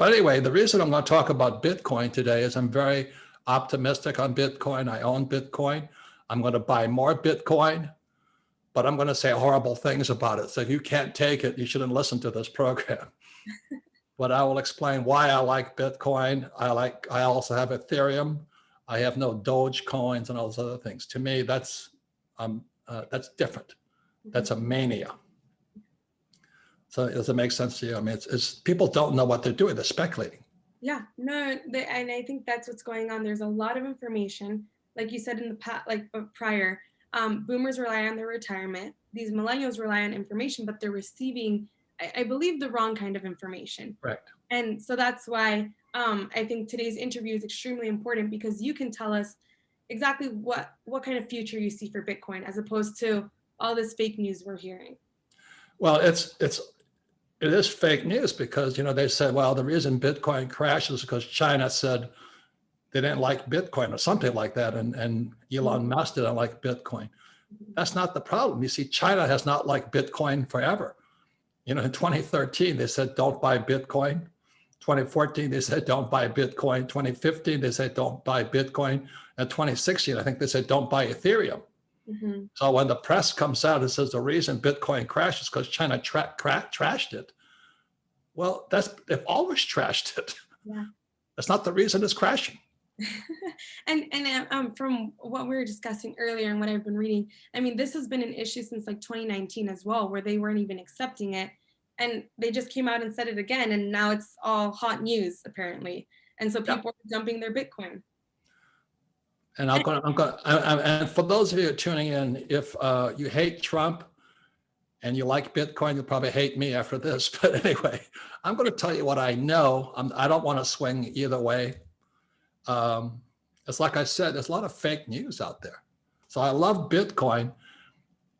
But anyway, the reason I'm going to talk about Bitcoin today is I'm very optimistic on Bitcoin. I own Bitcoin. I'm going to buy more Bitcoin, but I'm going to say horrible things about it. So if you can't take it, you shouldn't listen to this program. But I will explain why I like Bitcoin. I also have Ethereum. I have no Doge coins and all those other things. To me, that's different. That's a mania. So does it make sense to you? I mean, it's people don't know what they're doing. They're speculating. Yeah, no, and I think that's what's going on. There's a lot of information, like you said in the past, like prior. Boomers rely on their retirement. These millennials rely on information, but they're receiving, I believe, the wrong kind of information. Correct. And so that's why I think today's interview is extremely important, because you can tell us exactly what kind of future you see for Bitcoin, as opposed to all this fake news we're hearing. Well, it is fake news because, they said, well, the reason Bitcoin crashes is because China said they didn't like Bitcoin or something like that. And Elon Musk didn't like Bitcoin. That's not the problem. You see, China has not liked Bitcoin forever. In 2013, they said, don't buy Bitcoin. 2014, they said, don't buy Bitcoin. 2015, they said, don't buy Bitcoin. And 2016, I think they said, don't buy Ethereum. Mm-hmm. So when the press comes out and says the reason Bitcoin crashes is because China trashed it, well, they've always trashed it. Yeah. That's not the reason it's crashing. and from what we were discussing earlier and what I've been reading, I mean, this has been an issue since like 2019 as well, where they weren't even accepting it, and they just came out and said it again, and now it's all hot news apparently, and so people are dumping their Bitcoin. And and for those of you tuning in, if you hate Trump and you like Bitcoin, you'll probably hate me after this. But anyway, I'm going to tell you what I know. I don't want to swing either way. It's like I said, there's a lot of fake news out there. So I love Bitcoin.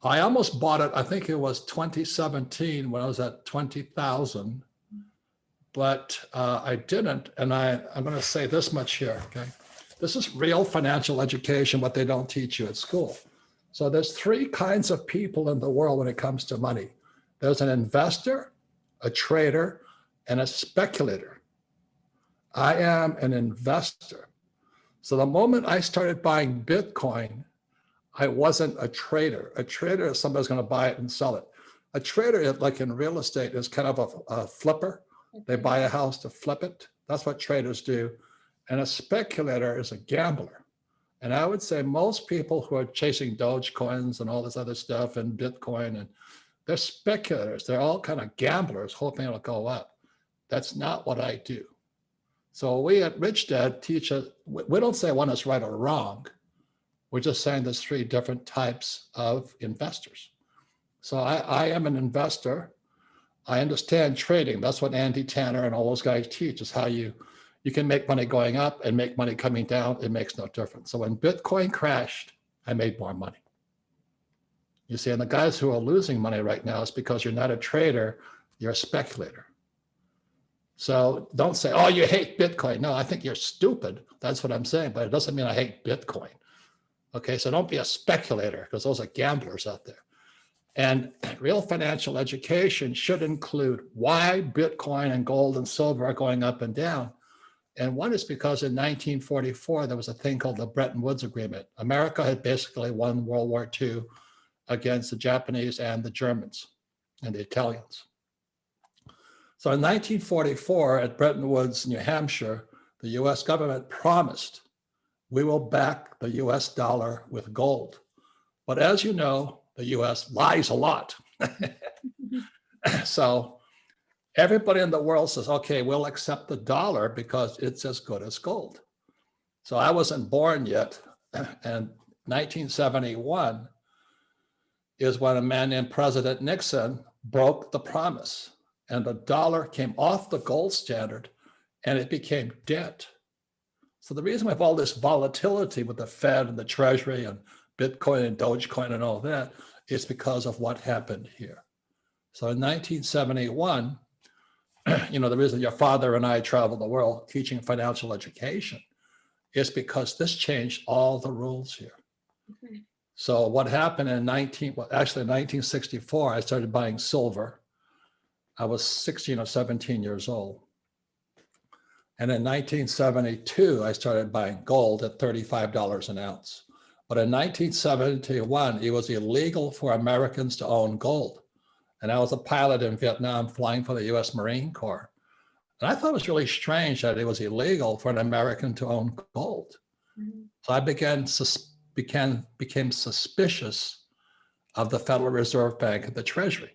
I almost bought it. I think it was 2017 when I was at 20,000, but I didn't. And I'm going to say this much here. Okay. This is real financial education, what they don't teach you at school. So there's three kinds of people in the world when it comes to money. There's an investor, a trader, and a speculator. I am an investor. So the moment I started buying Bitcoin, I wasn't a trader. A trader is somebody's going to buy it and sell it. A trader, like in real estate, is kind of a flipper. They buy a house to flip it. That's what traders do. And a speculator is a gambler. And I would say most people who are chasing Doge coins and all this other stuff and Bitcoin, and they're speculators. They're all kind of gamblers hoping it'll go up. That's not what I do. So we at Rich Dad teach us, we don't say one is right or wrong. We're just saying there's three different types of investors. So I am an investor. I understand trading. That's what Andy Tanner and all those guys teach, is how you can make money going up and make money coming down. It makes no difference. So when Bitcoin crashed, I made more money. You see, and the guys who are losing money right now is because you're not a trader, you're a speculator. So don't say, oh, you hate Bitcoin. No, I think you're stupid. That's what I'm saying, but it doesn't mean I hate Bitcoin. Okay, so don't be a speculator, because those are gamblers out there. And real financial education should include why Bitcoin and gold and silver are going up and down. And one is because in 1944, there was a thing called the Bretton Woods Agreement. America had basically won World War II against the Japanese and the Germans and the Italians. So in 1944, at Bretton Woods, New Hampshire, the US government promised we will back the US dollar with gold. But as you know, the US lies a lot. So everybody in the world says, okay, we'll accept the dollar because it's as good as gold. So I wasn't born yet. And 1971 is when a man named President Nixon broke the promise, and the dollar came off the gold standard and it became debt. So the reason we have all this volatility with the Fed and the Treasury and Bitcoin and Dogecoin and all that is because of what happened here. So in 1971, the reason your father and I traveled the world teaching financial education is because this changed all the rules here. Okay. So what happened in 1964, I started buying silver. I was 16 or 17 years old. And in 1972, I started buying gold at $35 an ounce. But in 1971, it was illegal for Americans to own gold. And I was a pilot in Vietnam flying for the US Marine Corps. And I thought it was really strange that it was illegal for an American to own gold. Mm-hmm. So I became suspicious of the Federal Reserve Bank and the Treasury.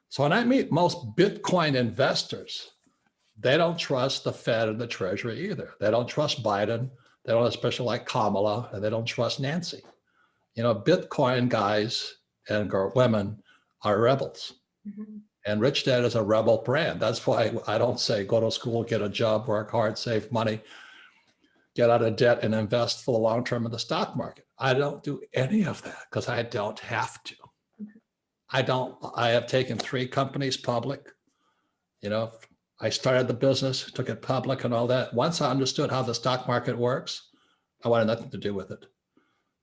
So when I meet most Bitcoin investors, they don't trust the Fed and the Treasury either. They don't trust Biden. They don't especially like Kamala, and they don't trust Nancy. You know, Bitcoin guys and women are rebels. Mm-hmm. And Rich Dad is a rebel brand. That's why I don't say go to school, get a job, work hard, save money, get out of debt, and invest for the long term in the stock market. I don't do any of that because I don't have to. I have taken 3 companies public. You know, I started the business, took it public and all that. Once I understood how the stock market works, I wanted nothing to do with it.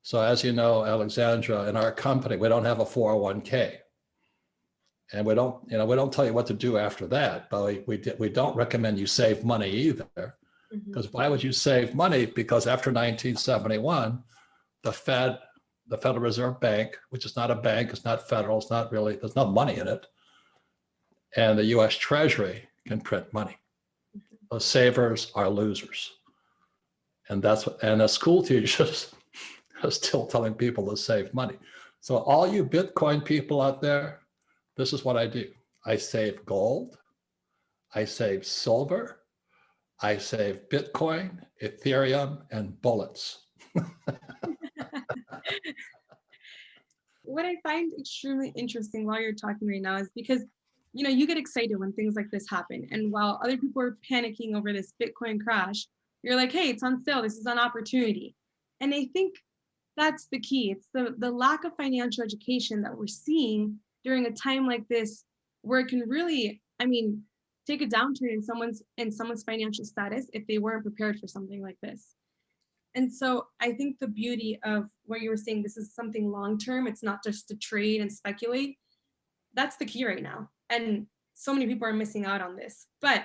So as you know, Alexandra, in our company, we don't have a 401k. And we don't tell you what to do after that, but we don't recommend you save money either. Because why would you save money? Because after 1971, the Federal Reserve Bank, which is not a bank, it's not federal, it's not really, there's no money in it. And the US Treasury can print money. Those savers are losers. And as school teachers are still telling people to save money. So all you Bitcoin people out there, this is what I do. I save gold, I save silver, I save Bitcoin, Ethereum, and bullets. What I find extremely interesting while you're talking right now is because, you know, you get excited when things like this happen. And while other people are panicking over this Bitcoin crash, you're like, hey, it's on sale. This is an opportunity. And I think that's the key. It's the lack of financial education that we're seeing during a time like this, where it can really, I mean, take a downturn in someone's financial status if they weren't prepared for something like this. And so I think the beauty of what you were saying, this is something long-term. It's not just to trade and speculate. That's the key right now. And so many people are missing out on this. But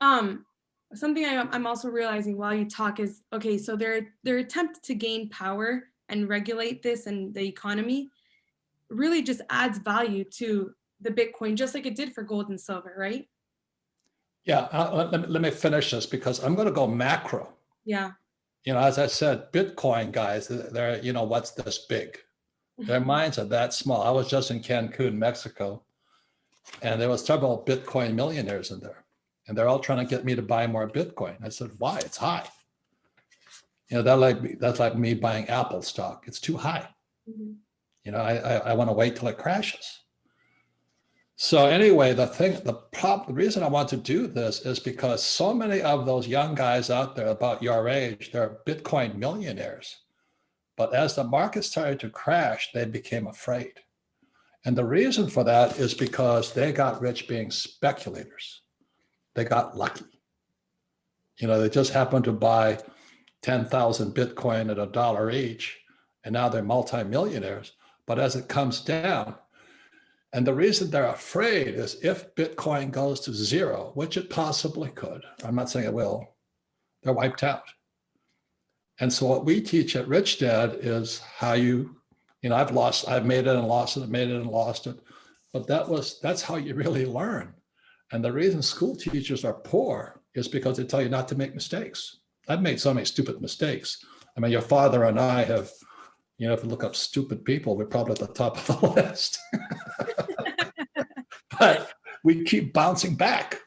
something I'm also realizing while you talk is, okay, so their attempt to gain power and regulate this and the economy really just adds value to the Bitcoin, just like it did for gold and silver, right? Yeah, let me finish this because I'm going to go macro. Yeah. You know, as I said, Bitcoin guys, they're, you know, what's this big? Their minds are that small. I was just in Cancun, Mexico, and there was several Bitcoin millionaires in there, and they're all trying to get me to buy more Bitcoin. I said, why? It's high. You know, that's like me buying Apple stock. It's too high. Mm-hmm. You know, I want to wait till it crashes. So anyway, the reason I want to do this is because so many of those young guys out there about your age, they're Bitcoin millionaires. But as the market started to crash, they became afraid. And the reason for that is because they got rich being speculators. They got lucky. You know, they just happened to buy 10,000 Bitcoin at $1 each, and now they're multimillionaires. But as it comes down, and the reason they're afraid is if Bitcoin goes to zero, which it possibly could, I'm not saying it will, they're wiped out. And so what we teach at Rich Dad is how you know, I've made it and lost it, I've made it and lost it. But that's how you really learn. And the reason school teachers are poor is because they tell you not to make mistakes. I've made so many stupid mistakes. I mean, your father and I have, you know, if you look up stupid people, we're probably at the top of the list. But we keep bouncing back.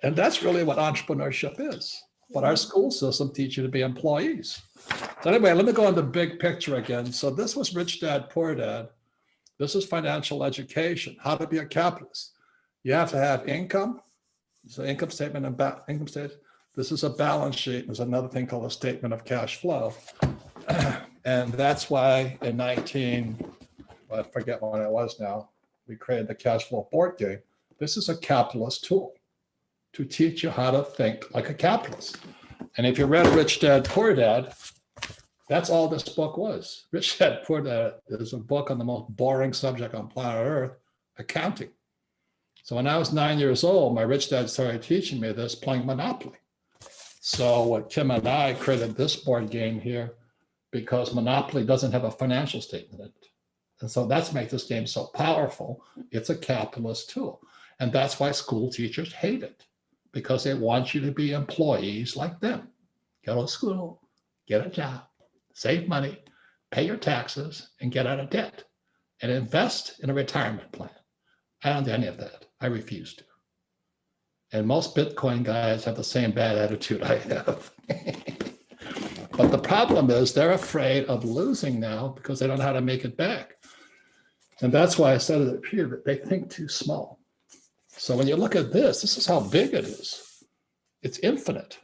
And that's really what entrepreneurship is. But our school system teaches you to be employees. So anyway, let me go on the big picture again. So this was Rich Dad, Poor Dad. This is financial education, how to be a capitalist. You have to have income. So income statement and income statement. This is a balance sheet. There's another thing called a statement of cash flow. And that's why in I forget when it was now, we created the cash flow board game. This is a capitalist tool to teach you how to think like a capitalist. And if you read Rich Dad, Poor Dad, that's all this book was. Rich Dad, Poor Dad is a book on the most boring subject on planet Earth, accounting. So when I was 9 years old, my rich dad started teaching me this playing Monopoly. So what Kim and I created this board game here because Monopoly doesn't have a financial statement in it. And so that's makes this game so powerful. It's a capitalist tool. And that's why school teachers hate it, because they want you to be employees like them. Go to school, get a job, save money, pay your taxes, and get out of debt, and invest in a retirement plan. I don't do any of that. I refuse to. And most Bitcoin guys have the same bad attitude I have. But the problem is they're afraid of losing now because they don't know how to make it back. And that's why I said it up here, that they think too small. So when you look at this, this is how big it is. It's infinite.